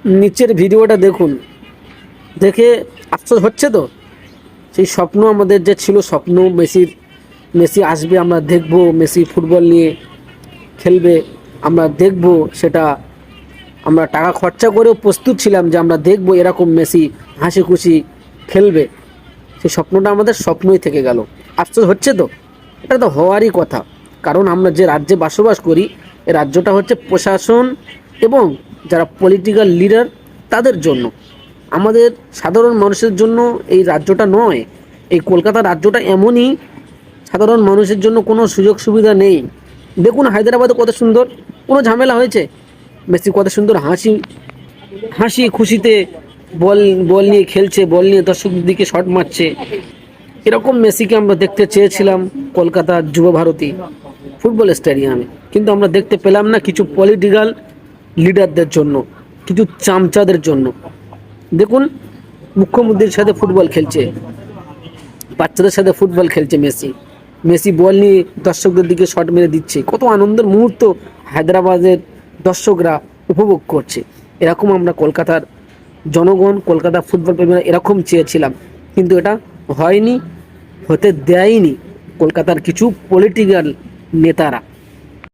নিচের ভিডিওটা দেখুন, দেখে আফসোস হচ্ছে তো। সেই স্বপ্ন আমাদের যে ছিল, স্বপ্ন মেসি আসবে, আমরা দেখব মেসি ফুটবল নিয়ে খেলবে, আমরা দেখব সেটা। আমরা টাকা খরচা করেও প্রস্তুত ছিলাম যে আমরা দেখব এরকম মেসি হাসি খুশি খেলবে। সেই স্বপ্নটা আমাদের স্বপ্নই থেকে গেল। আফসোস হচ্ছে তো, এটা তো হওয়ারই কথা। কারণ আমরা যে রাজ্যে বসবাস করি, এই রাজ্যটা হচ্ছে প্রশাসন এবং যারা পলিটিক্যাল লিডার তাদের জন্য, আমাদের সাধারণ মানুষের জন্য এই রাজ্যটা নয়। এই কলকাতা রাজ্যটা এমনই, সাধারণ মানুষের জন্য কোনো সুযোগ সুবিধা নেই। দেখুন হায়দ্রাবাদে কত সুন্দর, কোনো ঝামেলা হয়েছে? মেসি কত সুন্দর হাসি হাসি খুশিতে বল বল নিয়ে খেলছে, বল নিয়ে দর্শকদের দিকে শট মারছে। এরকম মেসিকে আমরা দেখতে চেয়েছিলাম কলকাতার যুব ভারতী ফুটবল স্টেডিয়ামে, কিন্তু আমরা দেখতে পেলাম না, কিছু পলিটিক্যাল লিডারদের জন্য, কিছু চামচাদের জন্য। দেখুন মুখ্যমন্ত্রীর সাথে ফুটবল খেলছে, বাচ্চাদের সাথে ফুটবল খেলছে মেসি। মেসি বল নিয়ে দর্শকদের দিকে শট মেরে দিচ্ছে, কত আনন্দের মুহূর্ত হায়দ্রাবাদের দর্শকরা উপভোগ করছে। এরকম আমরা কলকাতার জনগণ, কলকাতা ফুটবল প্রেমীরা এরকম চেয়েছিলাম, কিন্তু এটা হয়নি, হতে দেয়নি কলকাতার কিছু পলিটিক্যাল নেতারা।